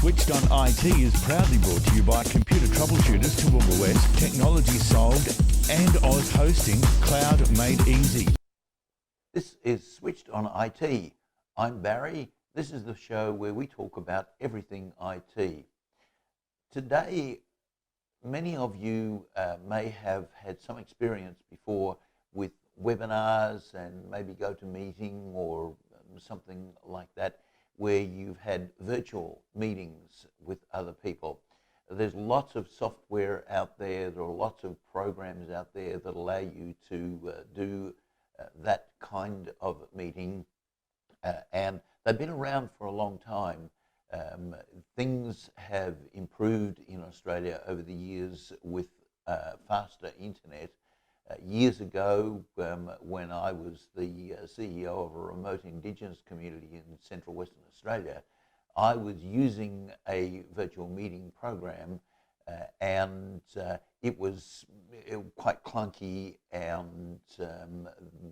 Switched on IT is proudly brought to you by Computer Troubleshooters, Toowoomba West, Technology Solved, and Oz Hosting, Cloud Made Easy. This is Switched on IT. I'm Barry. This is the show where we talk about everything IT. Today, many of you may have had some experience before with webinars and maybe GoToMeeting or something like that, where you've had virtual meetings with other people. There's lots of software out there, there are lots of programs out there that allow you to do that kind of meeting, and they've been around for a long time. Things have improved in Australia over the years with faster internet. Years ago, when I was the CEO of a remote Indigenous community in central Western Australia, I was using a virtual meeting program, and it was quite clunky, and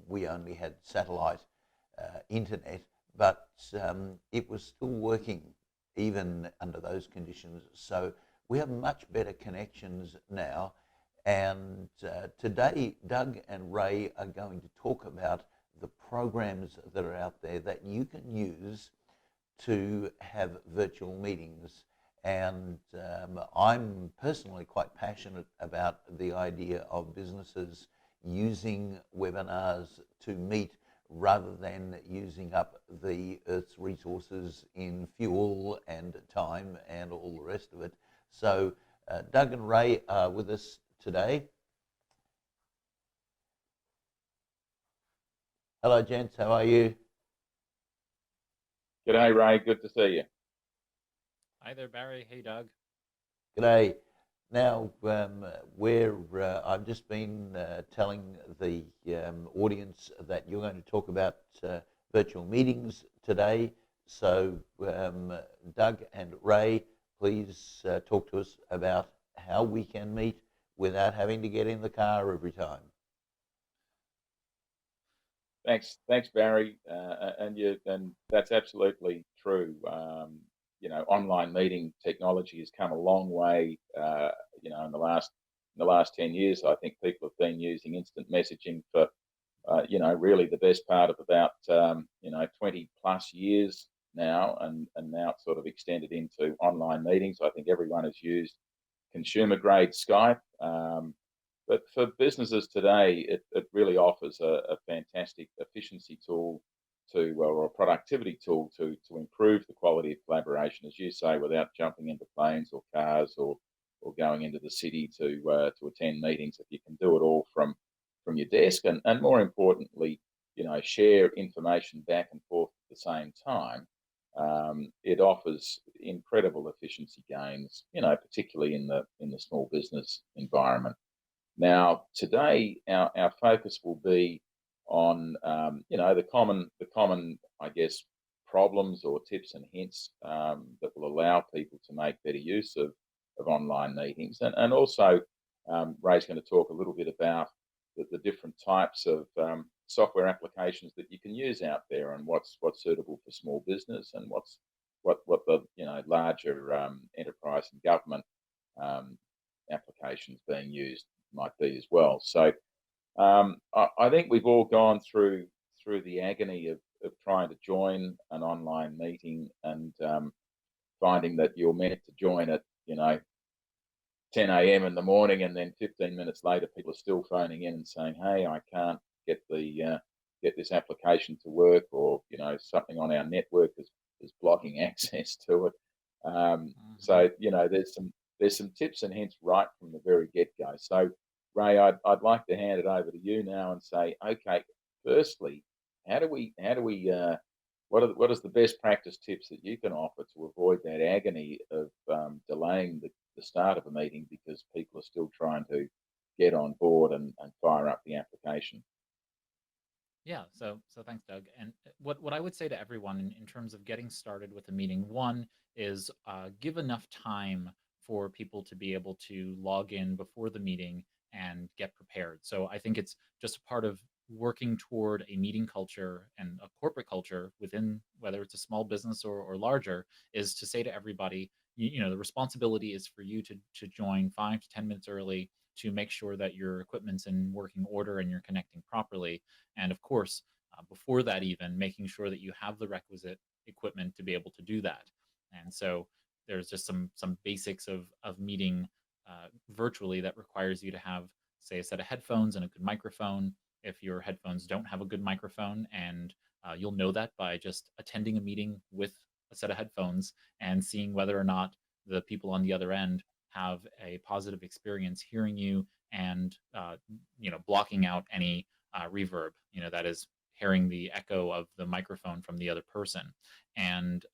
we only had satellite internet, but it was still working even under those conditions. So we have much better connections now. And today, Doug and Ray are going to talk about the programs that are out there that you can use to have virtual meetings. And I'm personally quite passionate about the idea of businesses using webinars to meet rather than using up the Earth's resources in fuel and time and all the rest of it. So Doug and Ray are with us today. Hello, gents. How are you? G'day, Ray. Good to see you. Hi there, Barry. Hey, Doug. G'day. Now, I've just been telling the audience that you're going to talk about virtual meetings today. So, Doug and Ray, please talk to us about how we can meet without having to get in the car every time. Thanks, Barry. And that's absolutely true. Online meeting technology has come a long way. In the last 10 years, I think people have been using instant messaging for, really the best part of about 20 plus years now, and now it's sort of extended into online meetings. I think everyone has used consumer grade Skype. But for businesses today, it really offers a fantastic efficiency tool or a productivity tool to improve the quality of collaboration, as you say, without jumping into planes or cars or going into the city to attend meetings. If you can do it all from your desk, and more importantly, share information back and forth at the same time, it offers incredible efficiency gains, particularly in the small business environment. Now, today, our focus will be on the common, I guess, problems or tips and hints that will allow people to make better use of online meetings, and also Ray's going to talk a little bit about the different types of software applications that you can use out there, and what's suitable for small business, and what the larger enterprise and government applications being used might be as well. So I think we've all gone through the agony of trying to join an online meeting, and finding that you're meant to join at 10 a.m. in the morning, and then 15 minutes later people are still phoning in and saying, hey, I can't get this application to work, or something on our network is blocking access to it. So there's some tips and hints right from the very get-go. So Ray, I'd like to hand it over to you now and say, okay, firstly, what is the best practice tips that you can offer to avoid that agony of delaying the start of a meeting because people are still trying to get on board and fire up the application? Yeah, so thanks, Doug. And what I would say to everyone in terms of getting started with a meeting, one is give enough time for people to be able to log in before the meeting and get prepared. So I think it's just a part of working toward a meeting culture and a corporate culture within, whether it's a small business or larger, is to say to everybody, the responsibility is for you to join 5 to 10 minutes early to make sure that your equipment's in working order and you're connecting properly. And of course, before that, even making sure that you have the requisite equipment to be able to do that. And so there's just some basics of meeting virtually that requires you to have, say, a set of headphones and a good microphone. If your headphones don't have a good microphone, and you'll know that by just attending a meeting with a set of headphones and seeing whether or not the people on the other end have a positive experience hearing you, and blocking out any reverb, that is hearing the echo of the microphone from the other person. And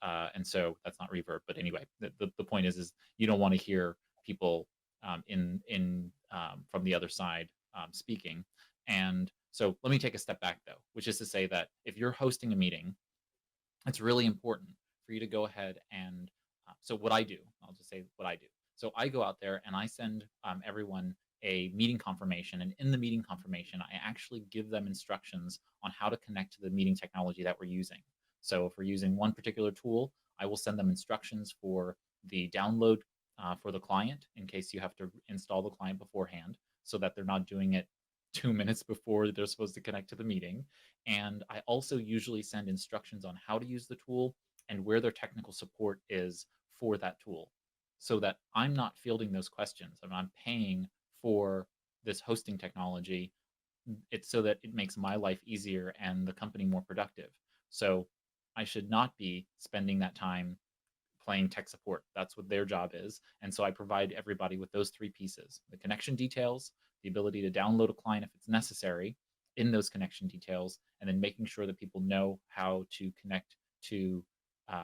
so that's not reverb, but anyway, the point is you don't want to hear people from the other side speaking. And so let me take a step back, though, which is to say that if you're hosting a meeting, it's really important for you to go ahead and so what I do, I'll just say what I do. So I go out there and I send everyone a meeting confirmation, and in the meeting confirmation, I actually give them instructions on how to connect to the meeting technology that we're using. So if we're using one particular tool, I will send them instructions for the download for the client, in case you have to install the client beforehand, so that they're not doing it 2 minutes before they're supposed to connect to the meeting. And I also usually send instructions on how to use the tool and where their technical support is for that tool, so that I'm not fielding those questions. I'm paying for this hosting technology. It's so that it makes my life easier and the company more productive. So I should not be spending that time playing tech support. That's what their job is. And so I provide everybody with those three pieces: the connection details, the ability to download a client if it's necessary in those connection details, and then making sure that people know how to connect to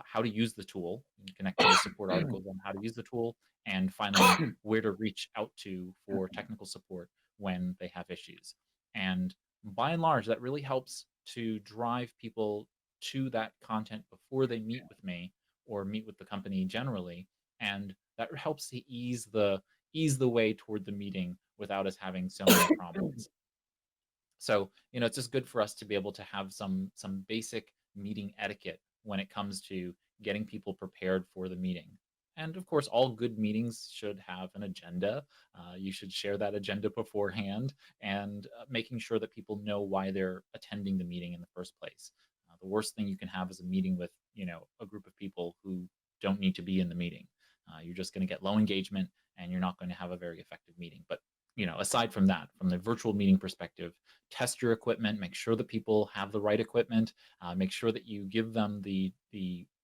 how to use the tool, and connect to the support articles on how to use the tool, and finally where to reach out to for technical support when they have issues. And by and large, that really helps to drive people to that content before they meet with me or meet with the company generally, and that helps to ease the way toward the meeting without us having so many problems. So it's just good for us to be able to have some basic meeting etiquette when it comes to getting people prepared for the meeting. And of course, all good meetings should have an agenda. You should share that agenda beforehand, and making sure that people know why they're attending the meeting in the first place. The worst thing you can have is a meeting with a group of people who don't need to be in the meeting. You're just going to get low engagement, and you're not going to have a very effective meeting. But aside from that, from the virtual meeting perspective, test your equipment, make sure that people have the right equipment, make sure that you give them the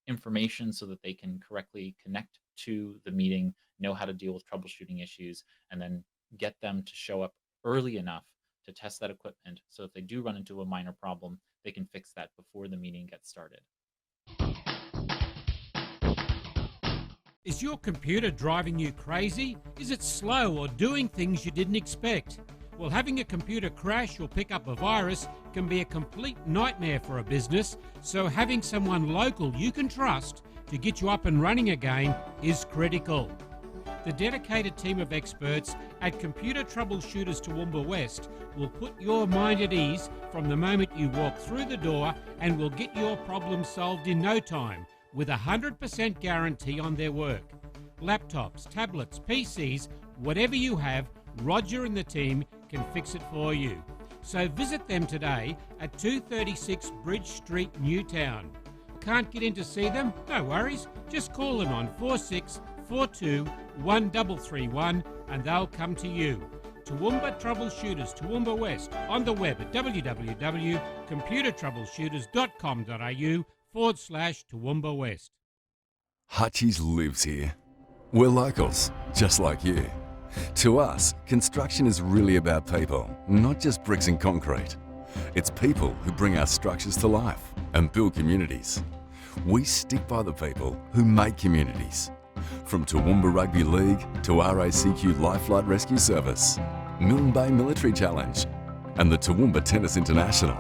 information so that they can correctly connect to the meeting, know how to deal with troubleshooting issues, and then get them to show up early enough to test that equipment. So if they do run into a minor problem, they can fix that before the meeting gets started. Is your computer driving you crazy? Is it slow or doing things you didn't expect? Well, having a computer crash or pick up a virus can be a complete nightmare for a business, so having someone local you can trust to get you up and running again is critical. The dedicated team of experts at Computer Troubleshooters Toowoomba West will put your mind at ease from the moment you walk through the door, and will get your problem solved in no time, with a 100% guarantee on their work. Laptops, tablets, PCs, whatever you have, Roger and the team can fix it for you. So visit them today at 236 Bridge Street, Newtown. Can't get in to see them? No worries. Just call them on 4642 1331 and they'll come to you. Toowoomba Troubleshooters Toowoomba West, on the web at www.computertroubleshooters.com.au/Toowoomba West. Hutchies lives here. We're locals, just like you. To us, construction is really about people, not just bricks and concrete. It's people who bring our structures to life and build communities. We stick by the people who make communities. From Toowoomba Rugby League to RACQ Life Flight Rescue Service, Milne Bay Military Challenge, and the Toowoomba Tennis International,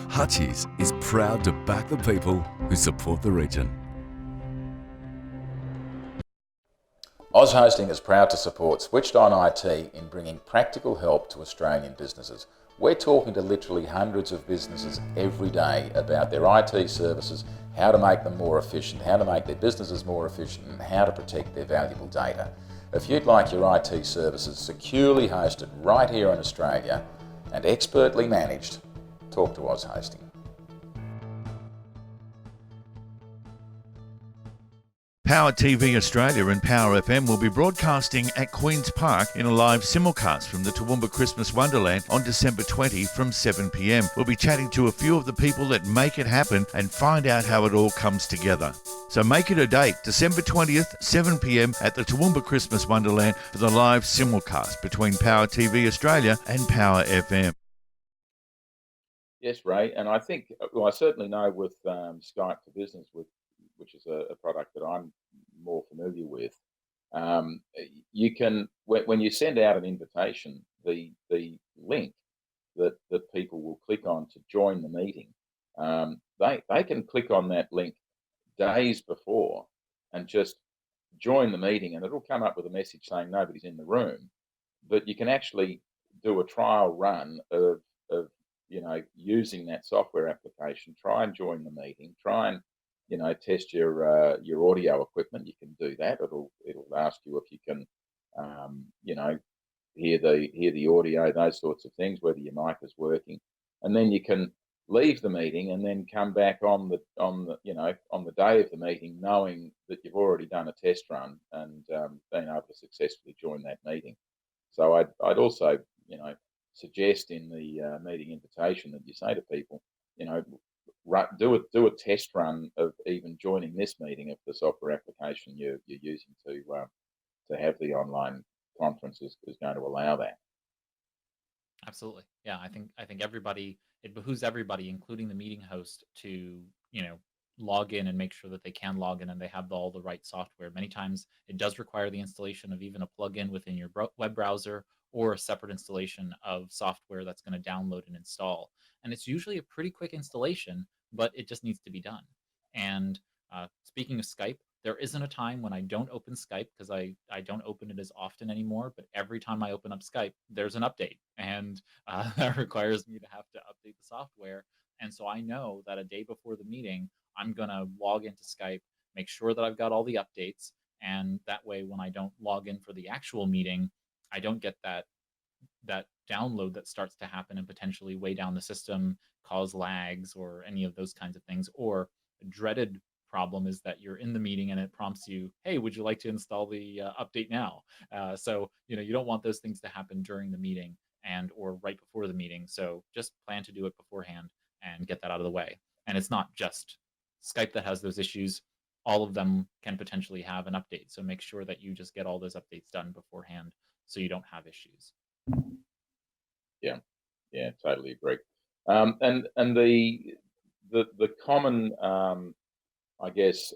Hutchies is proud to back the people who support the region. Oz Hosting is proud to support Switched On IT in bringing practical help to Australian businesses. We're talking to literally hundreds of businesses every day about their IT services, how to make them more efficient, how to make their businesses more efficient, and how to protect their valuable data. If you'd like your IT services securely hosted right here in Australia and expertly managed, talk to Oz Hosting. Power TV Australia and Power FM will be broadcasting at Queen's Park in a live simulcast from the Toowoomba Christmas Wonderland on December 20 from 7 p.m. We'll be chatting to a few of the people that make it happen and find out how it all comes together. So make it a date, December 20th, 7 p.m. at the Toowoomba Christmas Wonderland for the live simulcast between Power TV Australia and Power FM. Yes, Ray, and I think, well, I certainly know with Skype for Business, which is a product that I'm more familiar with. You can, when you send out an invitation, the link that people will click on to join the meeting, they can click on that link days before and just join the meeting, and it'll come up with a message saying nobody's in the room. But you can actually do a trial run of using that software application. Try and join the meeting. Try and test your audio equipment. You can do that. It'll ask you if you can, hear the audio, those sorts of things, whether your mic is working, and then you can leave the meeting and then come back on the day of the meeting, knowing that you've already done a test run and been able to successfully join that meeting. So I'd also suggest in the meeting invitation that you say to people, do a test run of even joining this meeting if the software application you're using to have the online conference is going to allow that. Absolutely. Yeah, I think everybody, it behooves everybody, including the meeting host, to log in and make sure that they can log in and they have all the right software. Many times it does require the installation of even a plugin within your web browser or a separate installation of software that's going to download and install. And it's usually a pretty quick installation, but it just needs to be done. And speaking of Skype, there isn't a time when I don't open Skype, because I don't open it as often anymore, but every time I open up Skype, there's an update. And that requires me to have to update the software. And so I know that a day before the meeting, I'm going to log into Skype, make sure that I've got all the updates. And that way, when I don't log in for the actual meeting, I don't get that download that starts to happen and potentially weigh down the system, cause lags or any of those kinds of things. Or a dreaded problem is that you're in the meeting and it prompts you, hey, would you like to install the update now? So you don't want those things to happen during the meeting or right before the meeting. So just plan to do it beforehand and get that out of the way. And it's not just Skype that has those issues. All of them can potentially have an update. So make sure that you just get all those updates done beforehand so you don't have issues. Yeah, totally agree. And the common, I guess,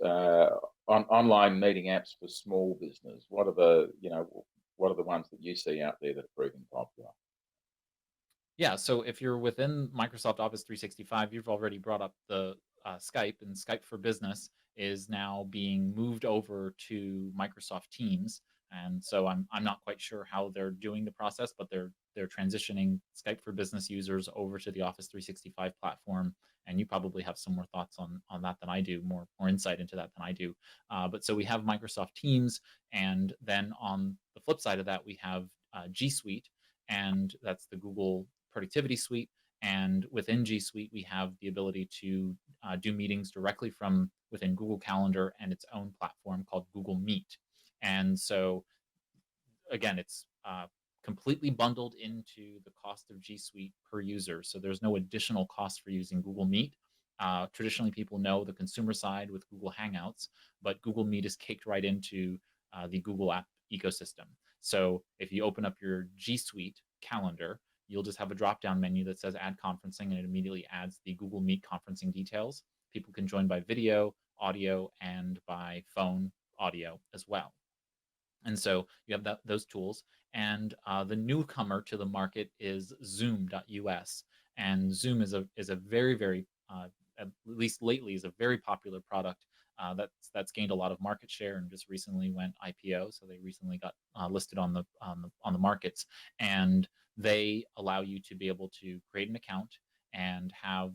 online meeting apps for small business. What are the ones that you see out there that are proving popular? Yeah, so if you're within Microsoft Office 365, you've already brought up the Skype, and Skype for Business is now being moved over to Microsoft Teams. And so I'm not quite sure how they're doing the process, but they're transitioning Skype for Business users over to the Office 365 platform. And you probably have some more thoughts on that than I do, more insight into that than I do. But so we have Microsoft Teams, and then on the flip side of that, we have G Suite, and that's the Google Productivity Suite. And within G Suite, we have the ability to do meetings directly from within Google Calendar and its own platform called Google Meet. And so, again, it's completely bundled into the cost of G Suite per user. So there's no additional cost for using Google Meet. Traditionally, people know the consumer side with Google Hangouts, but Google Meet is caked right into the Google app ecosystem. So if you open up your G Suite calendar, you'll just have a drop-down menu that says Add Conferencing, and it immediately adds the Google Meet conferencing details. People can join by video, audio, and by phone audio as well. And so you have those tools. And the newcomer to the market is Zoom.us. And Zoom is a very, very, at least lately, is a very popular product that's gained a lot of market share and just recently went IPO. So they recently got listed on the markets. And they allow you to be able to create an account and have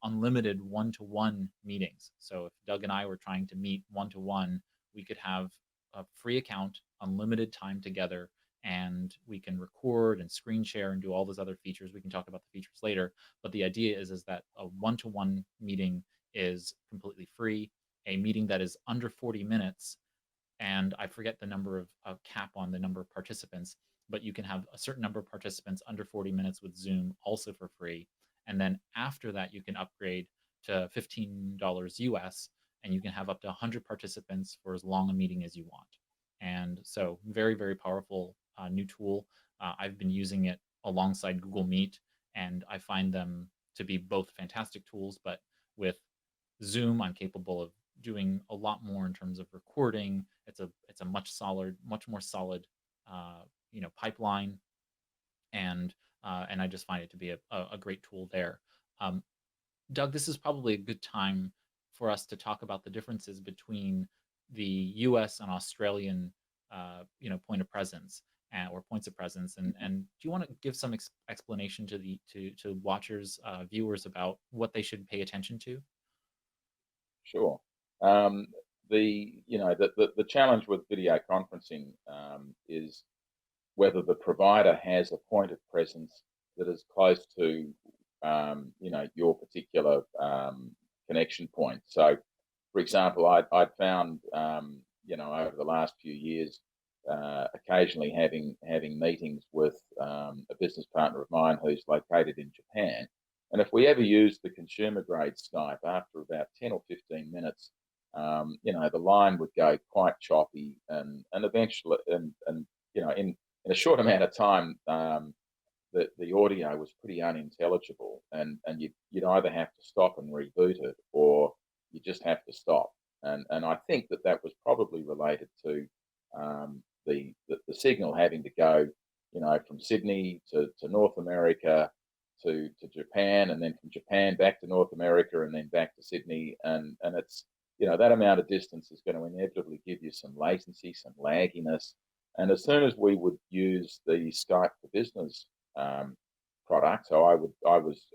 unlimited one-to-one meetings. So if Doug and I were trying to meet one-to-one, we could have a free account, unlimited time together, and we can record and screen share and do all those other features. We can talk about the features later, but the idea is that a one-to-one meeting is completely free. A meeting that is under 40 minutes, and I forget the number of cap on the number of participants, but you can have a certain number of participants under 40 minutes with Zoom also for free. And then after that, you can upgrade to $15 US, and you can have up to 100 participants for as long a meeting as you want. And so very, very powerful new tool. I've been using it alongside Google Meet, and I find them to be both fantastic tools, but with Zoom, I'm capable of doing a lot more in terms of recording. It's a much more solid pipeline, and I just find it to be a great tool there. Doug, this is probably a good time for us to talk about the differences between the U.S. and Australian point of presence or points of presence, and do you want to give some explanation to watchers, viewers, about what they should pay attention to? Sure. The challenge with video conferencing is whether the provider has a point of presence that is close to your particular connection point. So, for example, I'd found over the last few years, occasionally having meetings with a business partner of mine who's located in Japan. And if we ever use the consumer grade Skype, after about 10 or 15 minutes, the line would go quite choppy, and eventually, in a short amount of time, the audio was pretty unintelligible, and you'd either have to stop and reboot it, or you just have to stop. And I think that was probably related to the signal having to go, from Sydney to North America, to Japan, and then from Japan back to North America, and then back to Sydney, and it's that amount of distance is going to inevitably give you some latency, some lagginess. And as soon as we would use the Skype for Business product, so I was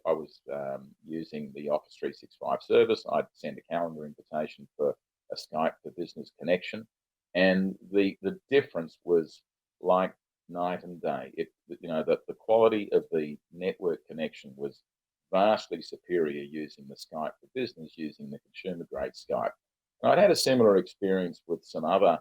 using the Office 365 service. I'd send a calendar invitation for a Skype for Business connection, and the difference was like night and day. The quality of the network connection was vastly superior using the Skype for Business, using the consumer grade Skype. And I'd had a similar experience with some other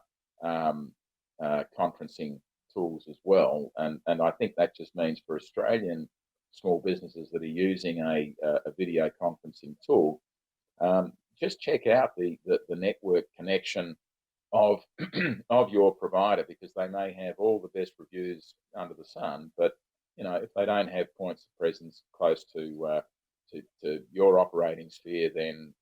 conferencing tools as well, and I think that just means for Australian small businesses that are using a video conferencing tool, just check out the network connection of of your provider, because they may have all the best reviews under the sun, but if they don't have points of presence close to your operating sphere, then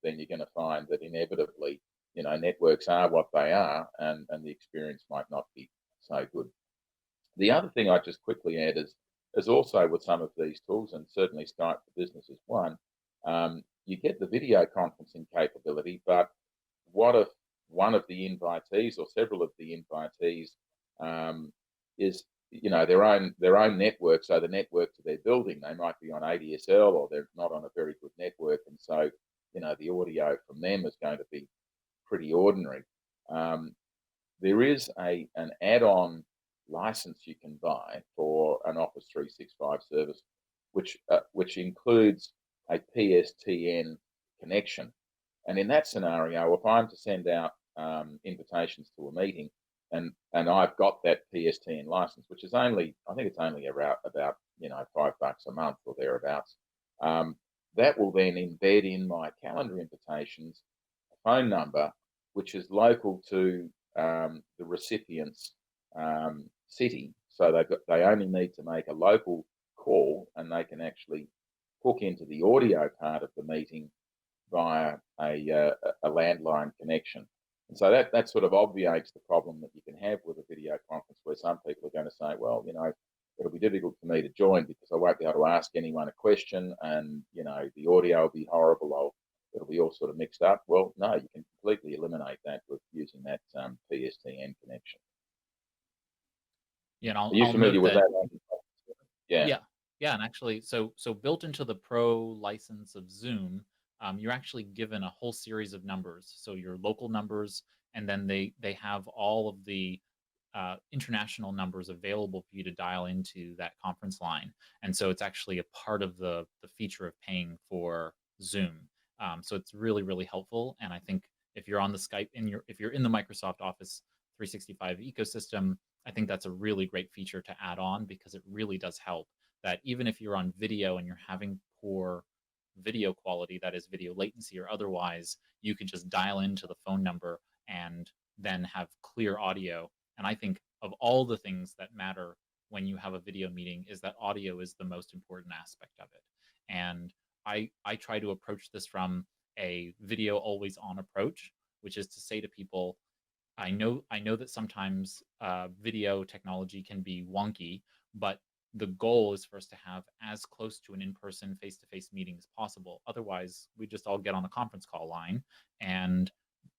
you're going to find that inevitably networks are what they are, and the experience might not be so good. The other thing I just quickly add is also with some of these tools, and certainly Skype for Business is one, you get the video conferencing capability, but what if one of the invitees or several of the invitees is their own network, so the network to their building, they might be on ADSL, or they're not on a very good network, and so the audio from them is going to be pretty ordinary. There is an add-on license you can buy for an Office 365 service, which includes a PSTN connection. And in that scenario, if I'm to send out invitations to a meeting, and I've got that PSTN license, which is I think it's only about $5 a month or thereabouts, that will then embed in my calendar invitations a phone number which is local to the recipient's city. So they only need to make a local call, and they can actually hook into the audio part of the meeting via a landline connection. And so that sort of obviates the problem that you can have with a video conference, where some people are going to say, well, it'll be difficult for me to join because I won't be able to ask anyone a question, and the audio will be horrible, it'll be all sort of mixed up. Well, no, you can completely eliminate that with using that PSTN connection. Yeah, and Are you familiar with that? Yeah. Yeah, and actually, so built into the Pro license of Zoom, you're actually given a whole series of numbers. So your local numbers, and then they have all of the international numbers available for you to dial into that conference line. And so it's actually a part of the feature of paying for Zoom. So it's really really helpful. And I think if you're on the Skype if you're in the Microsoft Office 365 ecosystem, I think that's a really great feature to add on, because it really does help. That even if you're on video and you're having poor video quality, that is video latency or otherwise, you can just dial into the phone number and then have clear audio. And I think of all the things that matter when you have a video meeting, is that audio is the most important aspect of it. And I try to approach this from a video always on approach, which is to say to people, I know that sometimes video technology can be wonky, but the goal is for us to have as close to an in-person face-to-face meeting as possible. Otherwise, we just all get on a conference call line, and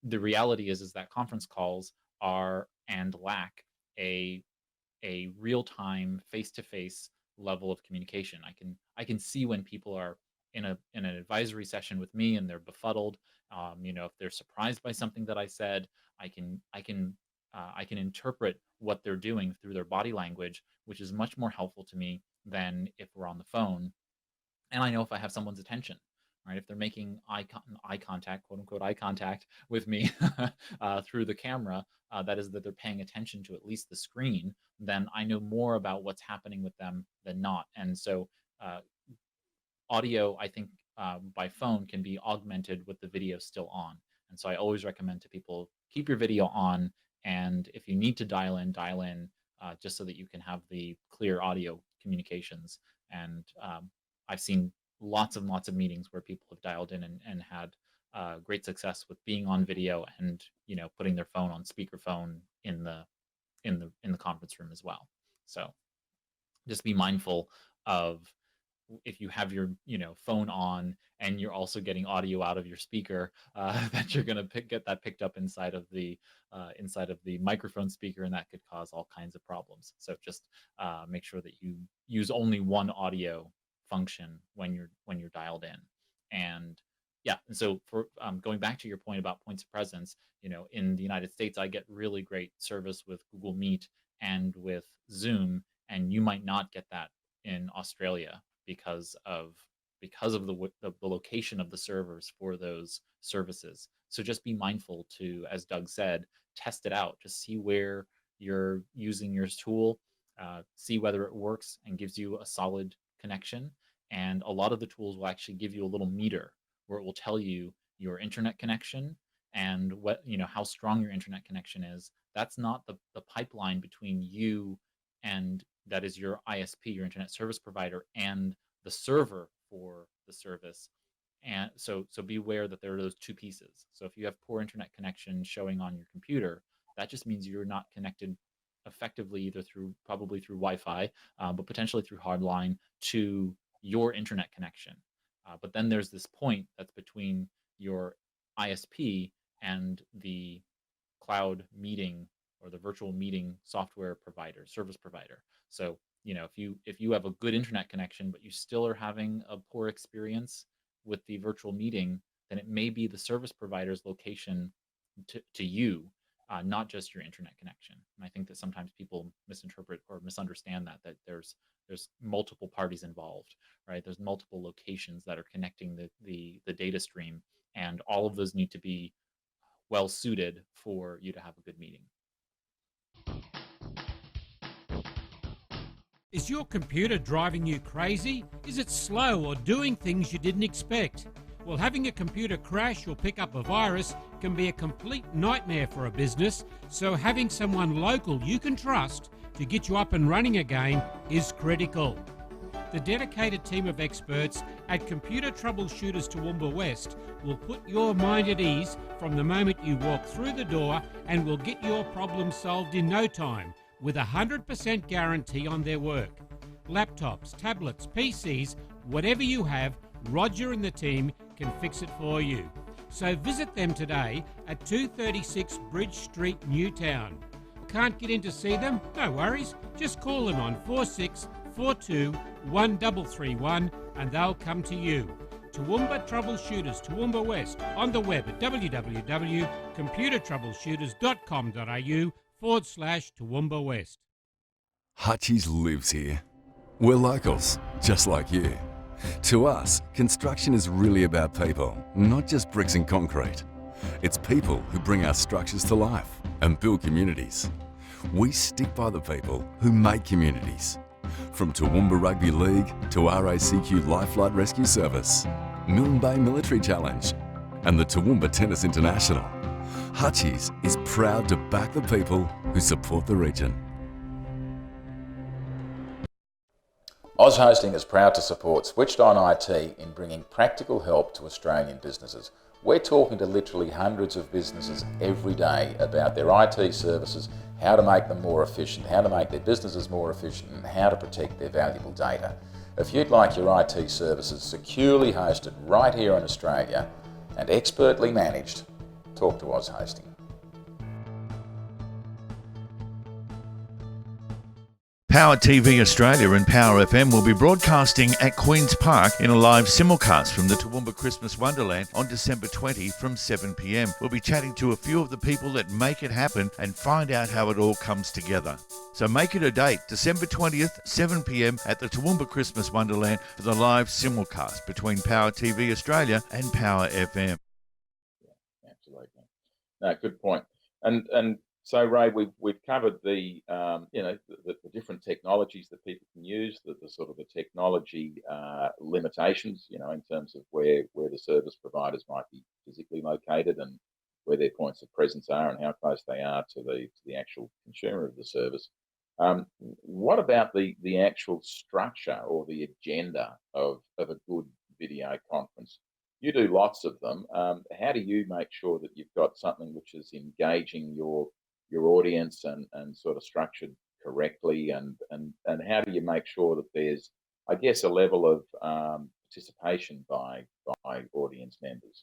the reality is that conference calls are and lack a real-time face-to-face level of communication. I can see when people are in an advisory session with me and they're befuddled. If they're surprised by something that I said, I can interpret what they're doing through their body language, which is much more helpful to me than if we're on the phone. And I know if I have someone's attention, right? If they're making eye contact, quote unquote, eye contact with me through the camera, that is that they're paying attention to at least the screen, then I know more about what's happening with them than not. And so audio, I think, by phone can be augmented with the video still on. And so I always recommend to people, keep your video on, and if you need to dial in, just so that you can have the clear audio communications. And I've seen lots of meetings where people have dialed in and had great success with being on video and putting their phone on speakerphone in the conference room as well. So just be mindful of, if you have your phone on and you're also getting audio out of your speaker, that you're going to get that picked up inside of the microphone speaker, and that could cause all kinds of problems. So just make sure that you use only one audio function when you're dialed in. And yeah, and so for going back to your point about points of presence, in the United States, I get really great service with Google Meet and with Zoom, and you might not get that in Australia because of the location of the servers for those services. So just be mindful to, as Doug said, test it out. Just see where you're using your tool, see whether it works and gives you a solid connection. And a lot of the tools will actually give you a little meter where it will tell you your internet connection and how strong your internet connection is. That's not the pipeline between you and, that is, your ISP, your internet service provider, and the server for the service. And so beware that there are those two pieces. So if you have poor internet connection showing on your computer, that just means you're not connected effectively, either probably through Wi-Fi, but potentially through hardline, to your internet connection. But then there's this point that's between your ISP and the cloud meeting or the virtual meeting software provider, service provider. So if you have a good internet connection, but you still are having a poor experience with the virtual meeting, then it may be the service provider's location to you, not just your internet connection. And I think that sometimes people misinterpret or misunderstand that there's multiple parties involved, right? There's multiple locations that are connecting the data stream, and all of those need to be well suited for you to have a good meeting. Is your computer driving you crazy? Is it slow or doing things you didn't expect? Well, having a computer crash or pick up a virus can be a complete nightmare for a business, so having someone local you can trust to get you up and running again is critical. The dedicated team of experts at Computer Troubleshooters Toowoomba West will put your mind at ease from the moment you walk through the door, and will get your problem solved in no time, with a 100% guarantee on their work. Laptops, tablets, PCs, whatever you have, Roger and the team can fix it for you. So visit them today at 236 Bridge Street, Newtown. Can't get in to see them? No worries. Just call them on 46 42 1331 and they'll come to you. Toowoomba Troubleshooters, Toowoomba West, on the web at www.computertroubleshooters.com.au/Toowoomba West. Hutchies lives here. We're locals, just like you. To us, construction is really about people, not just bricks and concrete. It's people who bring our structures to life and build communities. We stick by the people who make communities. From Toowoomba Rugby League to RACQ Lifelight Rescue Service, Milne Bay Military Challenge, and the Toowoomba Tennis International, Hutchies is proud to back the people who support the region. Oz Hosting is proud to support Switched On IT in bringing practical help to Australian businesses. We're talking to literally hundreds of businesses every day about their IT services, how to make them more efficient, how to make their businesses more efficient, and how to protect their valuable data. If you'd like your IT services securely hosted right here in Australia and expertly managed, talk to Oz Hosting. Power TV Australia and Power FM will be broadcasting at Queen's Park in a live simulcast from the Toowoomba Christmas Wonderland on December 20 from 7 p.m. We'll be chatting to a few of the people that make it happen and find out how it all comes together. So make it a date, December 20th, 7 p.m. at the Toowoomba Christmas Wonderland for the live simulcast between Power TV Australia and Power FM. Yeah, absolutely. No, good point. And so, Ray, we've covered the different technologies that people can use, the sort of the technology limitations, in terms of where the service providers might be physically located and where their points of presence are and how close they are to the actual consumer of the service. What about the actual structure or the agenda of a good video conference? You do lots of them. How do you make sure that you've got something which is engaging your audience and sort of structured correctly, and how do you make sure that there's, I guess, a level of participation by audience members?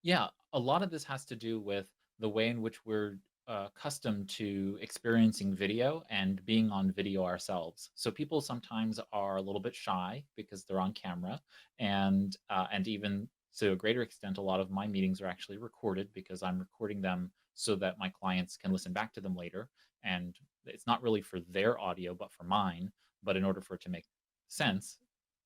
Yeah, a lot of this has to do with the way in which we're accustomed to experiencing video and being on video ourselves. So people sometimes are a little bit shy because they're on camera, and even to a greater extent, a lot of my meetings are actually recorded because I'm recording them so that my clients can listen back to them later. And it's not really for their audio, but for mine. But in order for it to make sense,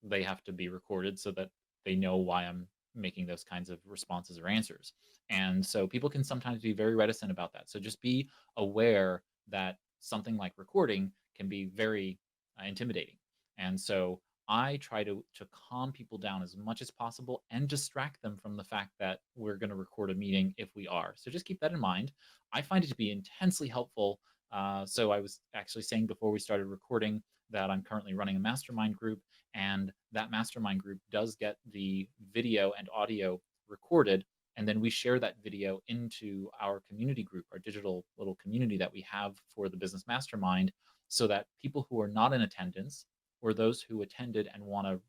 they have to be recorded so that they know why I'm making those kinds of responses or answers. And so people can sometimes be very reticent about that. So just be aware that something like recording can be very intimidating. And so I try to calm people down as much as possible and distract them from the fact that we're going to record a meeting if we are. So just keep that in mind. I find it to be intensely helpful. So I was actually saying before we started recording that I'm currently running a mastermind group, and that mastermind group does get the video and audio recorded, and then we share that video into our community group, our digital little community that we have for the business mastermind, so that people who are not in attendance or those who attended and want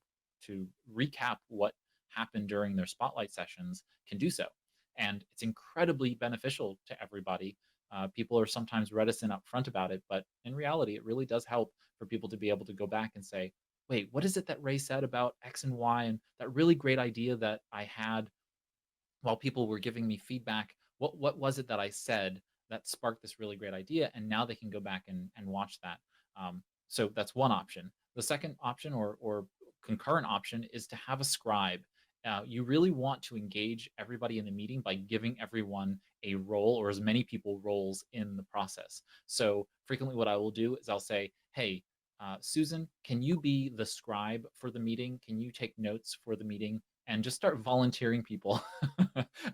to recap what happened during their spotlight sessions can do so. And it's incredibly beneficial to everybody. People are sometimes reticent up front about it, but in reality, it really does help for people to be able to go back and say, wait, what is it that Ray said about X and Y and that really great idea that I had while people were giving me feedback? What was it that I said that sparked this really great idea? And now they can go back and watch that. So that's one option. The second option or concurrent option is to have a scribe. You really want to engage everybody in the meeting by giving everyone a role, or as many people roles in the process. So frequently what I will do is I'll say, hey, Susan, can you be the scribe for the meeting? Can you take notes for the meeting? And just start volunteering people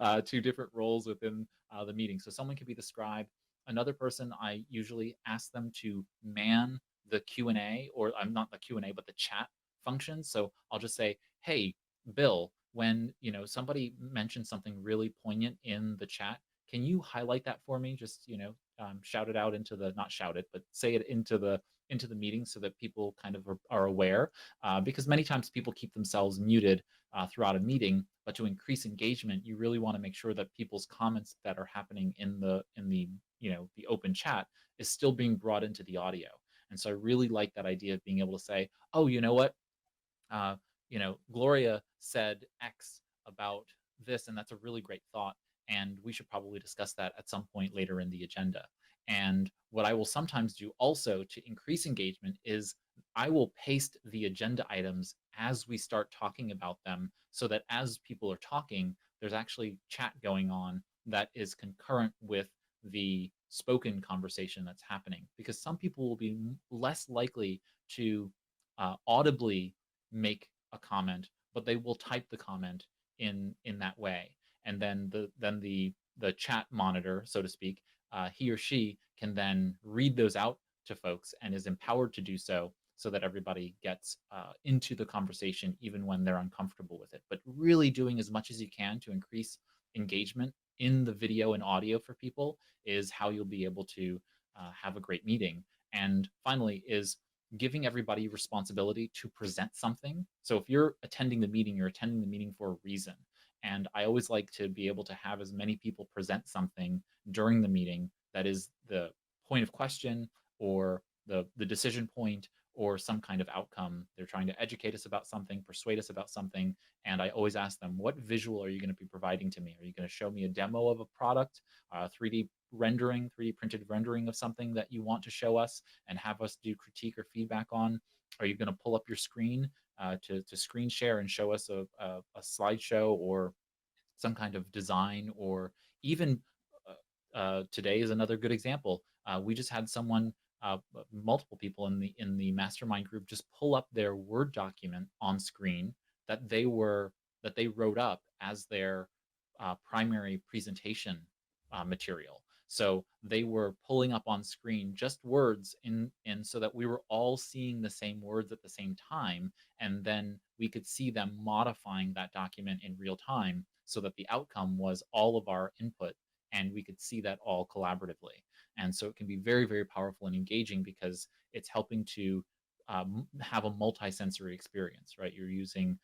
to different roles within the meeting. So someone could be the scribe. Another person, I usually ask them to man the Q&A, or I'm not the Q&A, but the chat function. So I'll just say, hey, Bill, when somebody mentioned something really poignant in the chat, can you highlight that for me? Just shout it out into the, not shout it, but say it into the meeting so that people kind of are aware, because many times people keep themselves muted throughout a meeting. But to increase engagement, you really want to make sure that people's comments that are happening in the the open chat is still being brought into the audio. And so I really like that idea of being able to say, oh, you know what? Gloria said X about this, and that's a really great thought. And we should probably discuss that at some point later in the agenda. And what I will sometimes do also to increase engagement is I will paste the agenda items as we start talking about them so that as people are talking, there's actually chat going on that is concurrent with the spoken conversation that's happening. Because some people will be less likely to audibly make a comment, but they will type the comment in that way, and then the chat monitor, so to speak, he or she can then read those out to folks and is empowered to do so, so that everybody gets into the conversation even when they're uncomfortable with it. But really doing as much as you can to increase engagement in the video and audio for people is how you'll be able to have a great meeting. And finally is giving everybody responsibility to present something. So if you're attending the meeting, you're attending the meeting for a reason. And I always like to be able to have as many people present something during the meeting that is the point of question or the decision point or some kind of outcome. They're trying to educate us about something, persuade us about something. And I always ask them, what visual are you going to be providing to me? Are you going to show me a demo of a product, 3D rendering, 3D printed rendering of something that you want to show us and have us do critique or feedback on? Are you going to pull up your screen to screen share and show us a slideshow or some kind of design? Or even today is another good example. We just had someone, multiple people in the mastermind group, just pull up their Word document on screen that they wrote up as their primary presentation material. So they were pulling up on screen just words in so that we were all seeing the same words at the same time, and then we could see them modifying that document in real time so that the outcome was all of our input and we could see that all collaboratively. And so it can be very, very powerful and engaging because it's helping to have a multi-sensory experience, right? You're using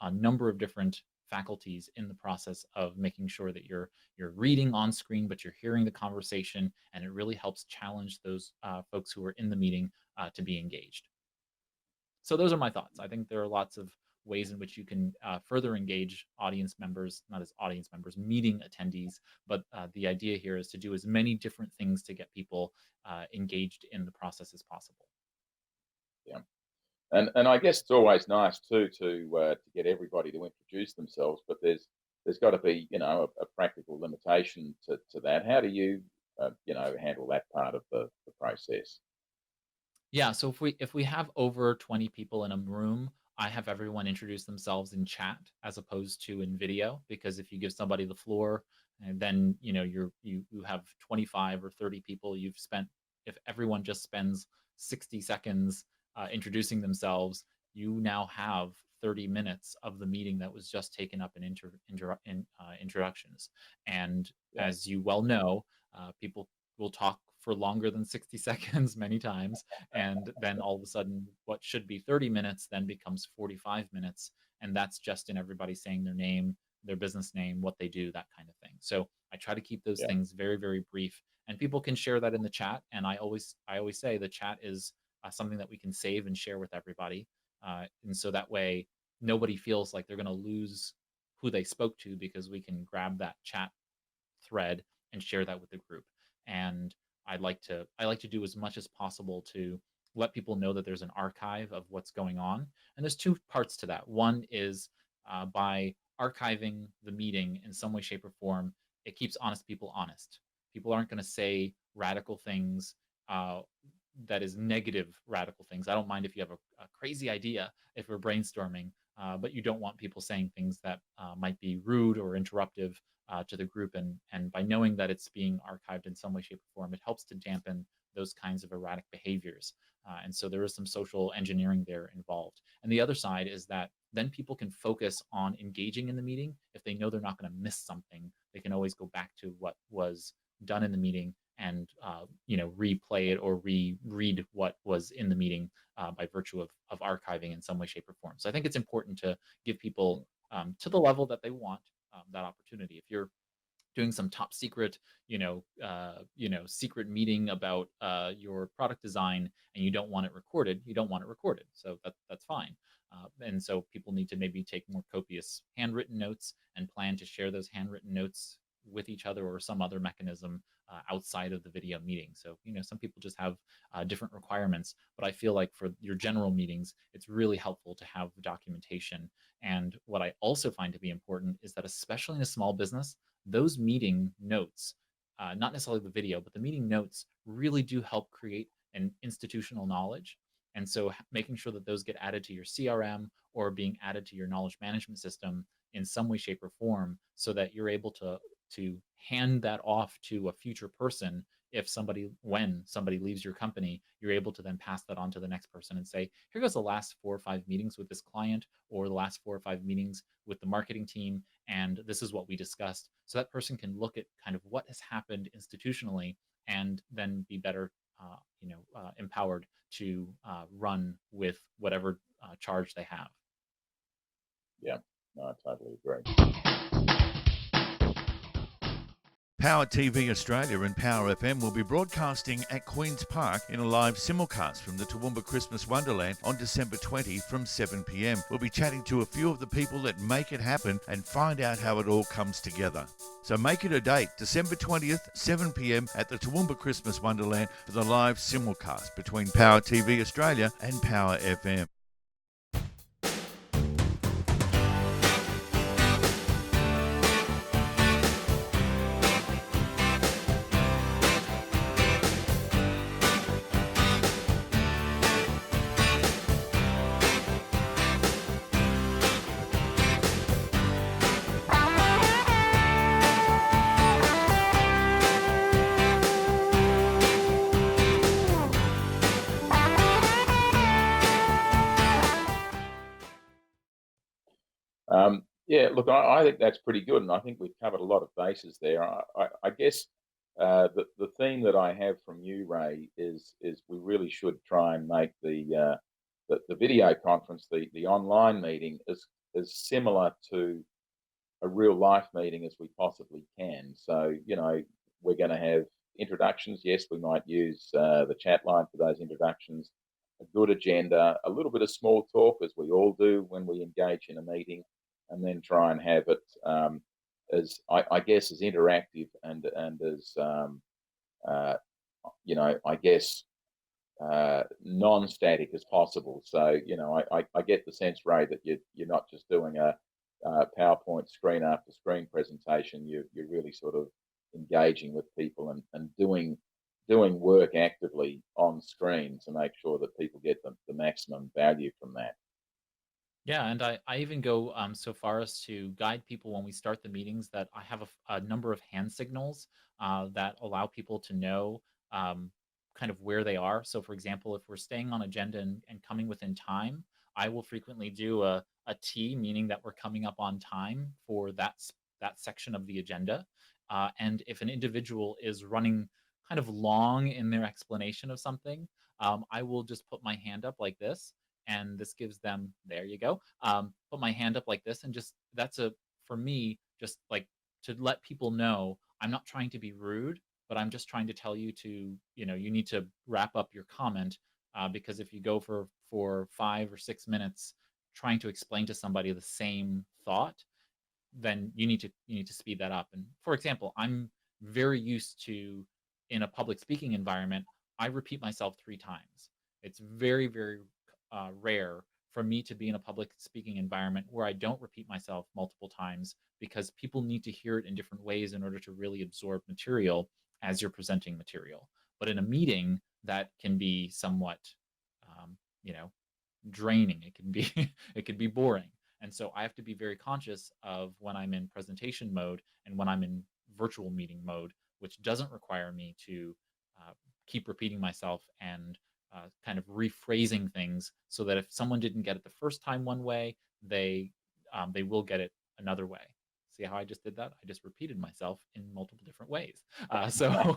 a number of different faculties in the process of making sure that you're reading on screen, but you're hearing the conversation, and it really helps challenge those folks who are in the meeting to be engaged. So those are my thoughts. I think there are lots of ways in which you can further engage audience members, not as audience members, meeting attendees, but the idea here is to do as many different things to get people engaged in the process as possible. Yeah. And I guess it's always nice too to get everybody to introduce themselves, but there's got to be a practical limitation to that. How do you handle that part of the process? Yeah, so if we have over 20 people in a room, I have everyone introduce themselves in chat as opposed to in video, because if you give somebody the floor and then you have 25 or 30 people, if everyone just spends 60 seconds introducing themselves, you now have 30 minutes of the meeting that was just taken up in introductions. And Yeah. as you well know, people will talk for longer than 60 seconds many times, and then all of a sudden what should be 30 minutes then becomes 45 minutes, and that's just in everybody saying their name, their business name, what they do, that kind of thing. So I try to keep those Yeah. things very, very brief, and people can share that in the chat. And I always say the chat is something that we can save and share with everybody, and so that way nobody feels like they're going to lose who they spoke to, because we can grab that chat thread and share that with the group. And I like to do as much as possible to let people know that there's an archive of what's going on. And there's two parts to that. One is by archiving the meeting in some way, shape, or form, it keeps honest people honest. People aren't going to say radical things, that is negative radical things. I don't mind if you have a crazy idea if we're brainstorming, but you don't want people saying things that might be rude or interruptive to the group. And by knowing that it's being archived in some way, shape, or form, it helps to dampen those kinds of erratic behaviors. And so there is some social engineering there involved. And the other side is that then people can focus on engaging in the meeting. If they know they're not going to miss something, they can always go back to what was done in the meeting and replay it or reread what was in the meeting by virtue of archiving in some way, shape, or form. So I think it's important to give people to the level that they want that opportunity. If you're doing some top secret, secret meeting about your product design, and you don't want it recorded, you don't want it recorded. So that's fine. And so people need to maybe take more copious handwritten notes and plan to share those handwritten notes with each other or some other mechanism outside of the video meeting. So, some people just have different requirements, but I feel like for your general meetings, it's really helpful to have documentation. And what I also find to be important is that, especially in a small business, those meeting notes, not necessarily the video, but the meeting notes really do help create an institutional knowledge. And so making sure that those get added to your CRM or being added to your knowledge management system in some way, shape, or form, so that you're able to hand that off to a future person. When somebody leaves your company, you're able to then pass that on to the next person and say, here goes the last 4 or 5 meetings with this client, or the last 4 or 5 meetings with the marketing team, and this is what we discussed. So that person can look at kind of what has happened institutionally and then be better empowered to run with whatever charge they have. Yeah, no, I totally agree. Power TV Australia and Power FM will be broadcasting at Queen's Park in a live simulcast from the Toowoomba Christmas Wonderland on December 20 from 7 p.m. We'll be chatting to a few of the people that make it happen and find out how it all comes together. So make it a date, December 20th, 7 p.m. at the Toowoomba Christmas Wonderland for the live simulcast between Power TV Australia and Power FM. Yeah, look, I think that's pretty good, and I think we've covered a lot of bases there. I guess the theme that I have from you, Ray, is we really should try and make the video conference, the online meeting, as similar to a real life meeting as we possibly can. So, we're going to have introductions. Yes, we might use the chat line for those introductions. A good agenda, a little bit of small talk, as we all do when we engage in a meeting, and then try and have it as I guess as interactive and as I guess non-static as possible. So I get the sense, Ray, that you're not just doing a PowerPoint screen after screen presentation. You're really sort of engaging with people and doing work actively on screen to make sure that people get the maximum value from that. Yeah, and I even go so far as to guide people when we start the meetings that I have a number of hand signals that allow people to know kind of where they are. So, for example, if we're staying on agenda and coming within time, I will frequently do a T, meaning that we're coming up on time for that section of the agenda. And if an individual is running kind of long in their explanation of something, I will just put my hand up like this, and this gives them, there you go, put my hand up like this, and just for me, just like to let people know I'm not trying to be rude, but I'm just trying to tell you to, you need to wrap up your comment, because if you go for 5 or 6 minutes trying to explain to somebody the same thought, then you need to speed that up. And for example, I'm very used to, in a public speaking environment, I repeat myself 3 times. It's very, very rare for me to be in a public speaking environment where I don't repeat myself multiple times, because people need to hear it in different ways in order to really absorb material as you're presenting material. But in a meeting, that can be somewhat, draining. It can be it can be boring. And so I have to be very conscious of when I'm in presentation mode and when I'm in virtual meeting mode, which doesn't require me to keep repeating myself and kind of rephrasing things, so that if someone didn't get it the first time one way, they will get it another way. See how I just did that? I just repeated myself in multiple different ways. So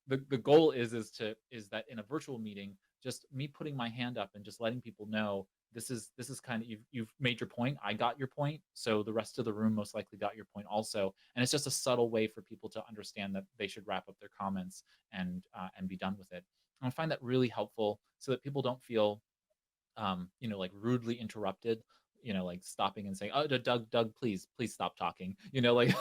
the goal is that in a virtual meeting, just me putting my hand up and just letting people know this is kind of, you've made your point. I got your point. So the rest of the room most likely got your point also. And it's just a subtle way for people to understand that they should wrap up their comments and be done with it. And I find that really helpful so that people don't feel like rudely interrupted, like stopping and saying, "Oh, Doug, please stop talking." Like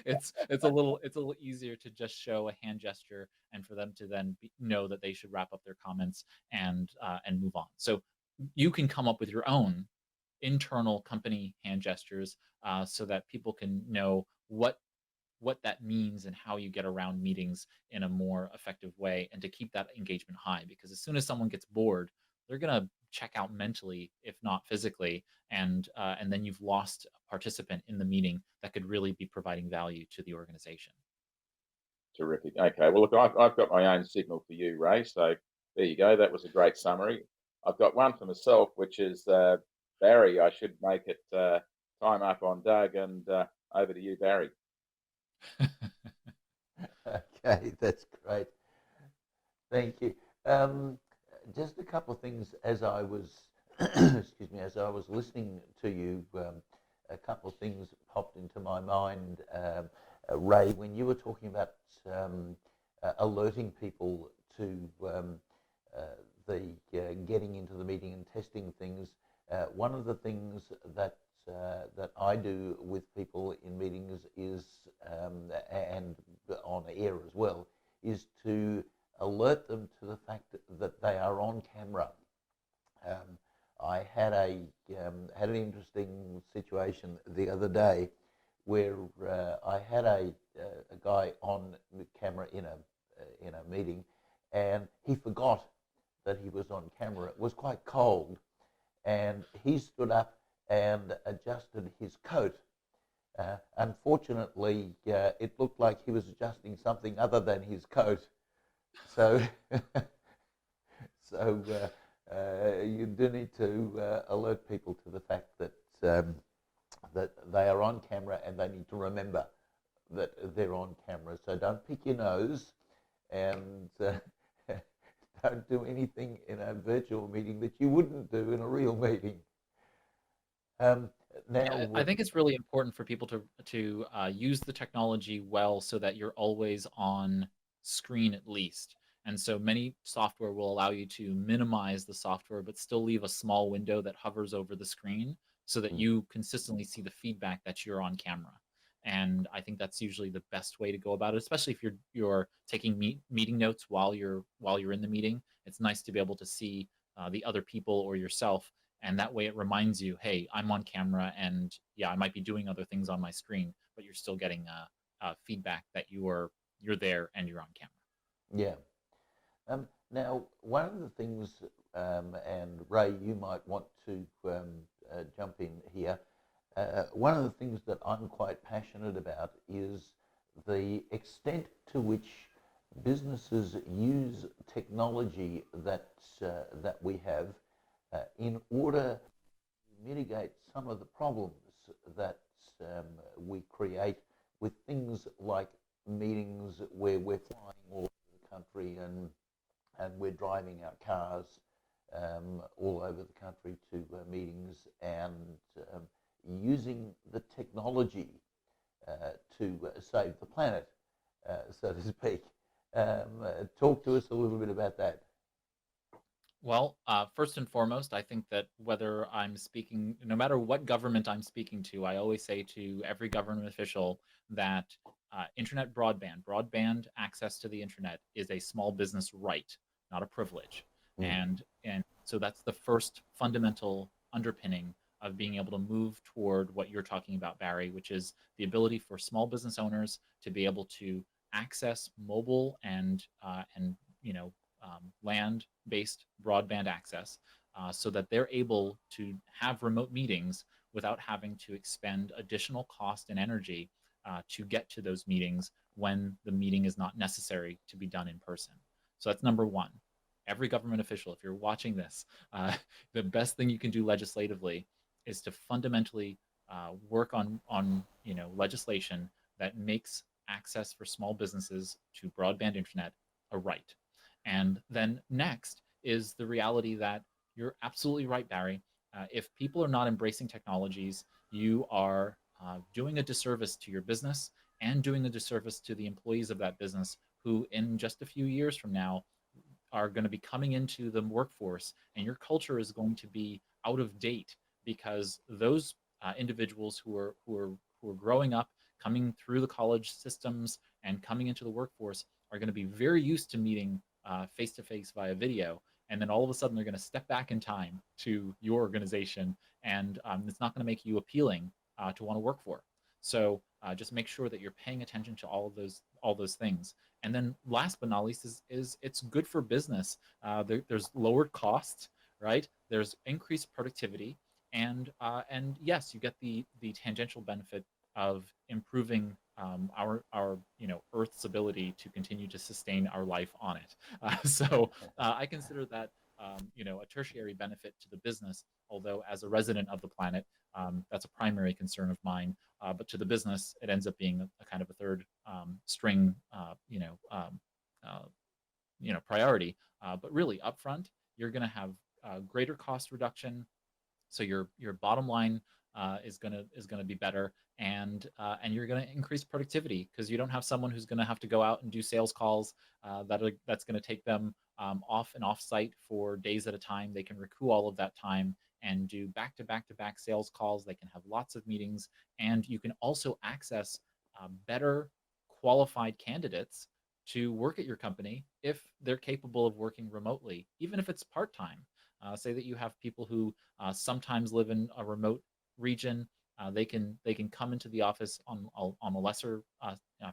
it's a little easier to just show a hand gesture and for them to then know that they should wrap up their comments and move on. So you can come up with your own internal company hand gestures so that people can know what that means and how you get around meetings in a more effective way and to keep that engagement high, because as soon as someone gets bored, they're going to check out mentally if not physically, and then you've lost a participant in the meeting that could really be providing value to the organization. Terrific. Okay. Well, look, I've got my own signal for you, Ray. So there you go. That was a great summary. I've got one for myself, which is Barry. I should make it time up on Doug, and over to you, Barry. Okay, that's great. Thank you. Just a couple of things as I was, excuse me, as I was listening to you, a couple of things popped into my mind. Ray, when you were talking about alerting people to the getting into the meeting and testing things, one of the things that I do with people in meetings is, and on air as well, is to alert them to the fact that they are on camera. I had an interesting situation the other day where I had a guy on camera in a meeting, and he forgot that he was on camera. It was quite cold, and he stood up and adjusted his coat. Unfortunately, it looked like he was adjusting something other than his coat. So, you do need to alert people to the fact that that they are on camera, and they need to remember that they're on camera. So don't pick your nose, and don't do anything in a virtual meeting that you wouldn't do in a real meeting. Now, I think it's really important for people to use the technology well so that you're always on screen at least. And so many software will allow you to minimize the software, but still leave a small window that hovers over the screen so that you consistently see the feedback that you're on camera. And I think that's usually the best way to go about it, especially if you're taking meeting notes while you're in the meeting. It's nice to be able to see the other people or yourself, and that way it reminds you, hey, I'm on camera, and yeah, I might be doing other things on my screen, but you're still getting feedback that you're there and you're on camera. yeah. Now, one of the things, and Ray, you might want to jump in here. One of the things that I'm quite passionate about is the extent to which businesses use technology that we have in order to mitigate some of the problems that we create with things like meetings where we're flying all over the country and we're driving our cars all over the country to meetings, and using the technology to save the planet, so to speak. Talk to us a little bit about that. Well, first and foremost, I think that whether I'm speaking, no matter what government I'm speaking to, I always say to every government official that internet broadband access to the internet is a small business right, not a privilege. And so that's the first fundamental underpinning of being able to move toward what you're talking about, Barry, which is the ability for small business owners to be able to access mobile and land-based broadband access, so that they're able to have remote meetings without having to expend additional cost and energy to get to those meetings when the meeting is not necessary to be done in person. So that's number one. Every government official, if you're watching this, the best thing you can do legislatively is to fundamentally work on legislation that makes access for small businesses to broadband internet a right. And then next is the reality that you're absolutely right, Barry. If people are not embracing technologies, you are doing a disservice to your business and doing a disservice to the employees of that business who, in just a few years from now, are going to be coming into the workforce, and your culture is going to be out of date because those individuals who are growing up, coming through the college systems and coming into the workforce are going to be very used to meeting face to face via video, and then all of a sudden they're going to step back in time to your organization, and it's not going to make you appealing to want to work for. So just make sure that you're paying attention to all those things. And then last but not least is it's good for business. There's lowered costs, right? There's increased productivity, and yes, you get the tangential benefit of improving our Earth's ability to continue to sustain our life on it. So I consider that a tertiary benefit to the business. Although as a resident of the planet, that's a primary concern of mine. But to the business, it ends up being a kind of a third string, priority. But really, upfront, you're going to have greater cost reduction, so your bottom line is gonna be better, and you're gonna increase productivity because you don't have someone who's gonna have to go out and do sales calls that's gonna take them off and off site for days at a time. They can recoup all of that time and do back to back to back sales calls. They can have lots of meetings, and you can also access better qualified candidates to work at your company if they're capable of working remotely, even if it's part time. Say that you have people who sometimes live in a remote region. They can come into the office on a lesser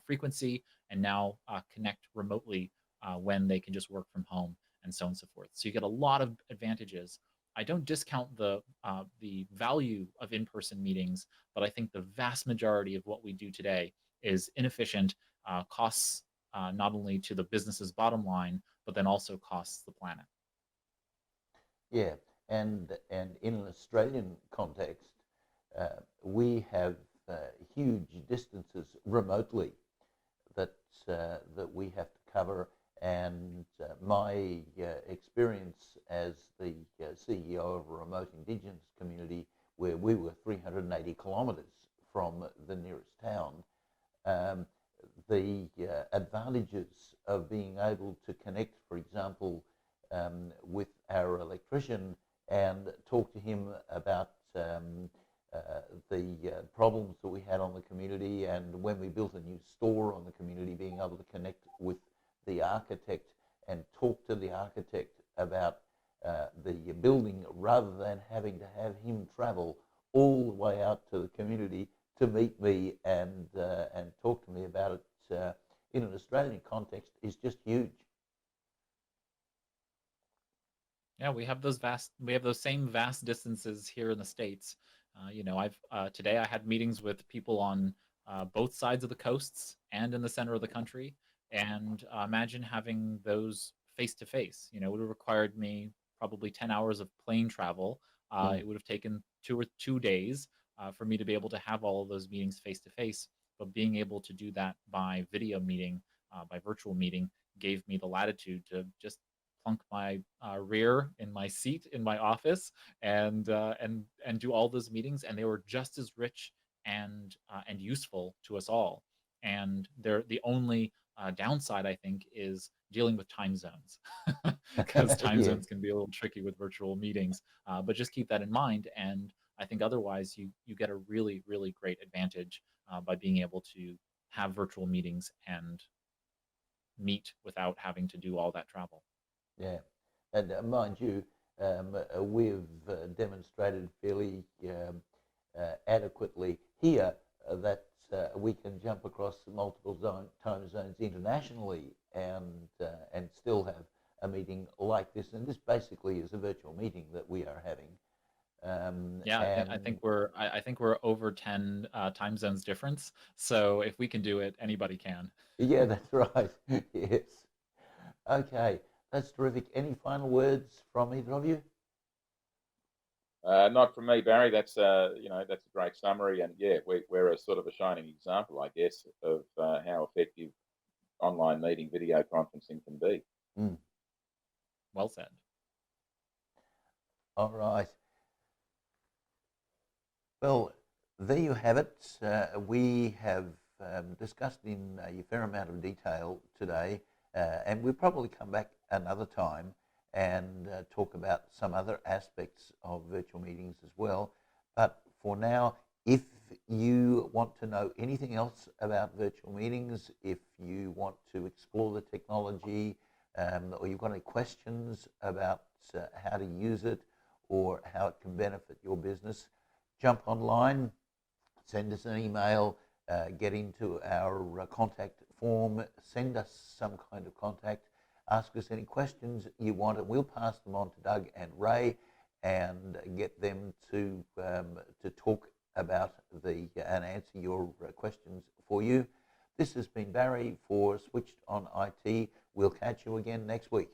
frequency, and now connect remotely when they can just work from home, and so on and so forth. So you get a lot of advantages. I don't discount the value of in-person meetings, but I think the vast majority of what we do today is inefficient, costs not only to the business's bottom line, but then also costs the planet. Yeah, and in an Australian context, we have huge distances remotely that that we have to cover. And my experience as the CEO of a remote Indigenous community, where we were 380 kilometres from the nearest town, the advantages of being able to connect, for example, with our electrician and talk to him about the problems that we had on the community, and when we built a new store on the community, being able to connect with the architect and talk to the architect about the building, rather than having to have him travel all the way out to the community to meet me and talk to me about it in an Australian context, is just huge. Yeah, we have those same vast distances here in the States. I've today I had meetings with people on both sides of the coasts and in the center of the country, and imagine having those face to face. It would have required me probably 10 hours of plane travel. Mm. It would have taken 2 days for me to be able to have all of those meetings face to face. But being able to do that by video meeting, by virtual meeting, gave me the latitude to just plunk my rear in my seat in my office and do all those meetings, and they were just as rich and useful to us all. And they're the only downside, I think, is dealing with time zones, because time Yeah. zones can be a little tricky with virtual meetings. But just keep that in mind, and I think otherwise you get a really really great advantage by being able to have virtual meetings and meet without having to do all that travel. Yeah, and mind you, we've demonstrated fairly adequately here that we can jump across multiple time zones internationally and still have a meeting like this. And this basically is a virtual meeting that we are having. Yeah, I think we're over 10 time zones difference. So if we can do it, anybody can. Yeah, that's right. Yes. Okay, that's terrific. Any final words from either of you? Not from me, Barry. That's that's a great summary, and yeah, we're a sort of a shining example, I guess, of how effective online meeting video conferencing can be. Mm. Well said. All right. Well, there you have it. We have discussed in a fair amount of detail today, and we'll probably come back another time and talk about some other aspects of virtual meetings as well. But for now, if you want to know anything else about virtual meetings, if you want to explore the technology, or you've got any questions about how to use it or how it can benefit your business, jump online, send us an email, get into our contact form, send us some kind of contact, ask us any questions you want, and we'll pass them on to Doug and Ray and get them to talk about and answer your questions for you. This has been Barry for Switched on IT. We'll catch you again next week.